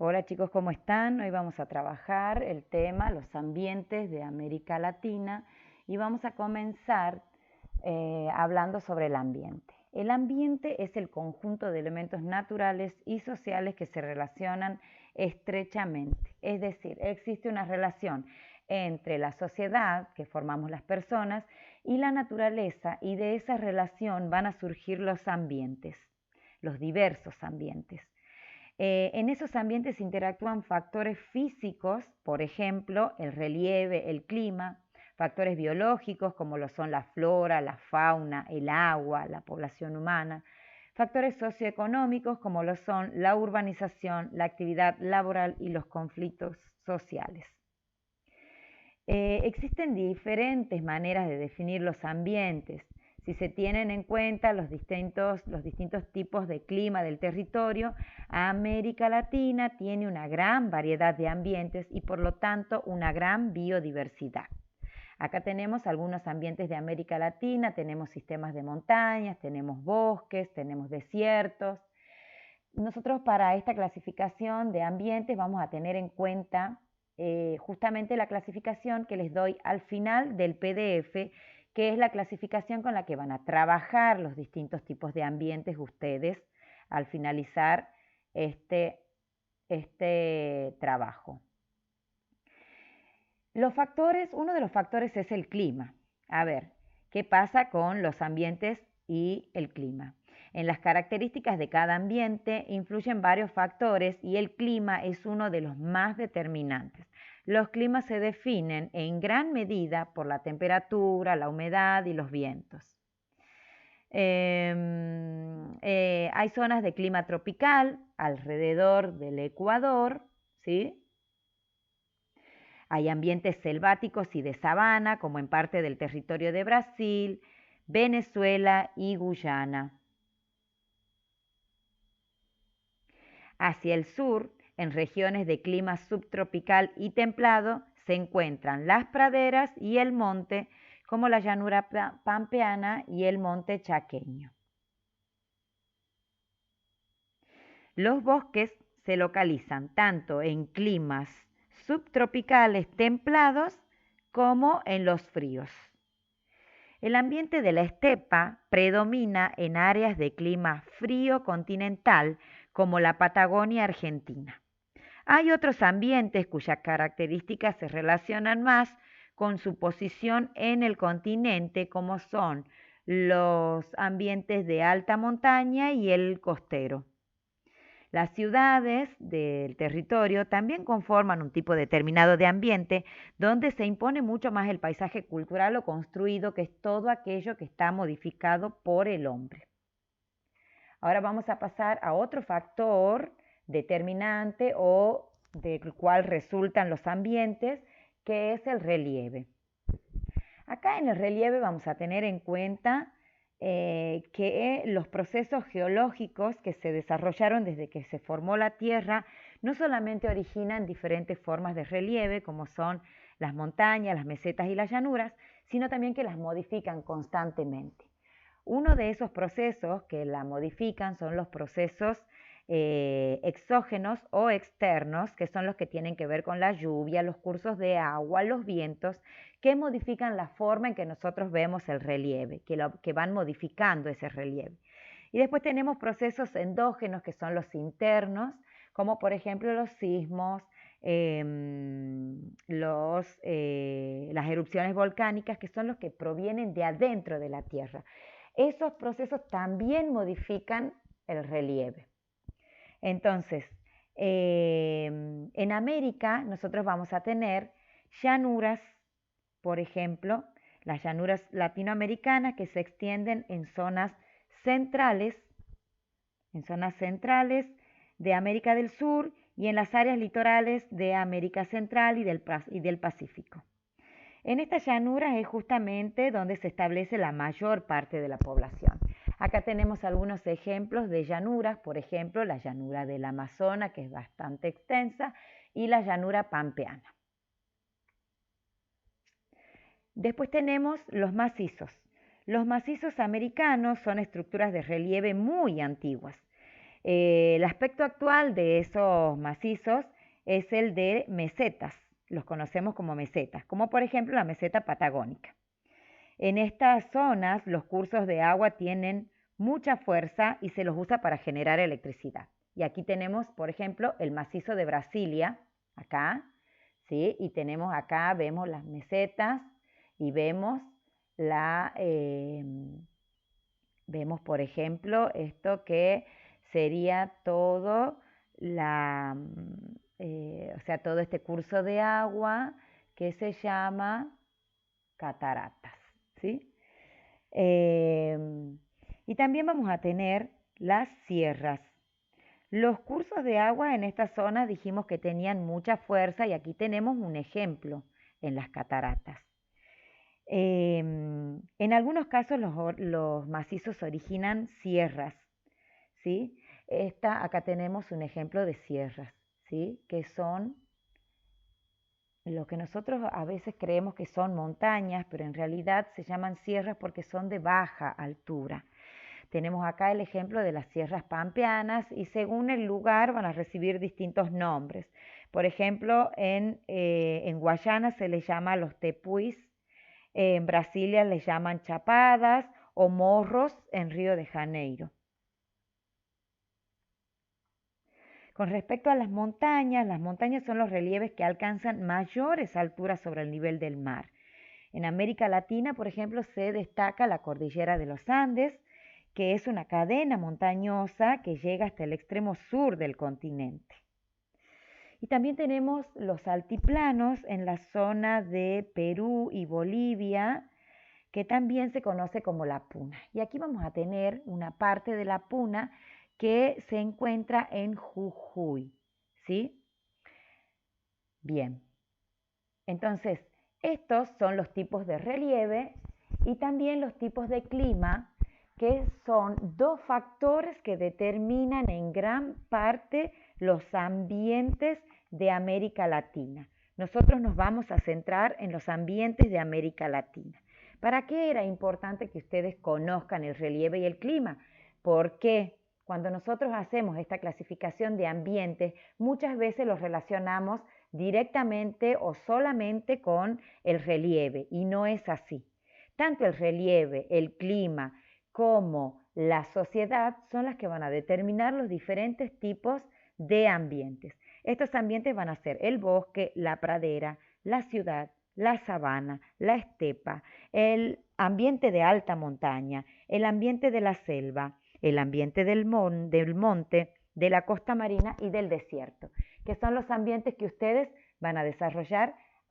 Hola chicos, ¿cómo están? Hoy vamos a trabajar el tema, los ambientes de América Latina y vamos a comenzar hablando sobre el ambiente. El ambiente es el conjunto de elementos naturales y sociales que se relacionan estrechamente, es decir, existe una relación entre la sociedad que formamos las personas y la naturaleza, y de esa relación van a surgir los ambientes, los diversos ambientes. En esos ambientes interactúan factores físicos, por ejemplo, el relieve, el clima, factores biológicos como lo son la flora, la fauna, el agua, la población humana, factores socioeconómicos como lo son la urbanización, la actividad laboral y los conflictos sociales. Existen diferentes maneras de definir los ambientes. Si se tienen en cuenta los distintos tipos de clima del territorio, América Latina tiene una gran variedad de ambientes y por lo tanto una gran biodiversidad. Acá tenemos algunos ambientes de América Latina, tenemos sistemas de montañas, tenemos bosques, tenemos desiertos. Nosotros para esta clasificación de ambientes vamos a tener en cuenta justamente la clasificación que les doy al final del PDF, que es la clasificación con la que van a trabajar los distintos tipos de ambientes ustedes al finalizar este trabajo. Uno de los factores es el clima. A ver, ¿qué pasa con los ambientes y el clima? En las características de cada ambiente influyen varios factores y el clima es uno de los más determinantes. Los climas se definen en gran medida por la temperatura, la humedad y los vientos. Hay zonas de clima tropical alrededor del Ecuador, ¿sí? Hay ambientes selváticos y de sabana, como en parte del territorio de Brasil, Venezuela y Guyana. Hacia el sur, en regiones de clima subtropical y templado, se encuentran las praderas y el monte, como la llanura pampeana y el monte chaqueño. Los bosques se localizan tanto en climas subtropicales templados como en los fríos. El ambiente de la estepa predomina en áreas de clima frío continental como la Patagonia argentina. Hay otros ambientes cuyas características se relacionan más con su posición en el continente, como son los ambientes de alta montaña y el costero. Las ciudades del territorio también conforman un tipo determinado de ambiente donde se impone mucho más el paisaje cultural o construido, que es todo aquello que está modificado por el hombre. Ahora vamos a pasar a otro factor determinante o del cual resultan los ambientes, que es el relieve. Acá en el relieve vamos a tener en cuenta que los procesos geológicos que se desarrollaron desde que se formó la Tierra no solamente originan diferentes formas de relieve, como son las montañas, las mesetas y las llanuras, sino también que las modifican constantemente. Uno de esos procesos que la modifican son los procesos exógenos o externos, que son los que tienen que ver con la lluvia, los cursos de agua, los vientos, que modifican la forma en que nosotros vemos el relieve, que van modificando ese relieve. Y después tenemos procesos endógenos, que son los internos, como por ejemplo los sismos, las erupciones volcánicas, que son los que provienen de adentro de la Tierra. Esos procesos también modifican el relieve. Entonces, en América nosotros vamos a tener llanuras, por ejemplo, las llanuras latinoamericanas, que se extienden en zonas centrales de América del Sur y en las áreas litorales de América Central y del Pacífico. En estas llanuras es justamente donde se establece la mayor parte de la población. Acá tenemos algunos ejemplos de llanuras, por ejemplo, la llanura del Amazonas, que es bastante extensa, y la llanura pampeana. Después tenemos los macizos. Los macizos americanos son estructuras de relieve muy antiguas. El aspecto actual de esos macizos es el de mesetas, los conocemos como mesetas, como por ejemplo la meseta patagónica. En estas zonas los cursos de agua tienen mucha fuerza y se los usa para generar electricidad. Y aquí tenemos, por ejemplo, el macizo de Brasilia, acá, ¿sí? Y tenemos acá, vemos las mesetas y vemos vemos, por ejemplo, esto que sería todo o sea, todo este curso de agua que se llama cataratas, ¿sí? Y también vamos a tener las sierras. Los cursos de agua en esta zona dijimos que tenían mucha fuerza y aquí tenemos un ejemplo en las cataratas. En algunos casos los macizos originan sierras, ¿sí? Acá tenemos un ejemplo de sierras, ¿sí? Que son lo que nosotros a veces creemos que son montañas, pero en realidad se llaman sierras porque son de baja altura. Tenemos acá el ejemplo de las sierras pampeanas y según el lugar van a recibir distintos nombres. Por ejemplo, en Guayana se les llama los tepuis, en Brasilia les llaman chapadas o morros en Río de Janeiro. Con respecto a las montañas son los relieves que alcanzan mayores alturas sobre el nivel del mar. En América Latina, por ejemplo, se destaca la cordillera de los Andes, que es una cadena montañosa que llega hasta el extremo sur del continente. Y también tenemos los altiplanos en la zona de Perú y Bolivia, que también se conoce como la Puna. Y aquí vamos a tener una parte de la Puna que se encuentra en Jujuy, ¿sí? Bien, entonces estos son los tipos de relieve y también los tipos de clima, que son dos factores que determinan en gran parte los ambientes de América Latina. Nosotros nos vamos a centrar en los ambientes de América Latina. ¿Para qué era importante que ustedes conozcan el relieve y el clima? Porque cuando nosotros hacemos esta clasificación de ambientes, muchas veces los relacionamos directamente o solamente con el relieve y no es así. Tanto el relieve, el clima, como la sociedad son las que van a determinar los diferentes tipos de ambientes. Estos ambientes van a ser el bosque, la pradera, la ciudad, la sabana, la estepa, el ambiente de alta montaña, el ambiente de la selva, el ambiente del monte, de la costa marina y del desierto, que son los ambientes que ustedes van a desarrollar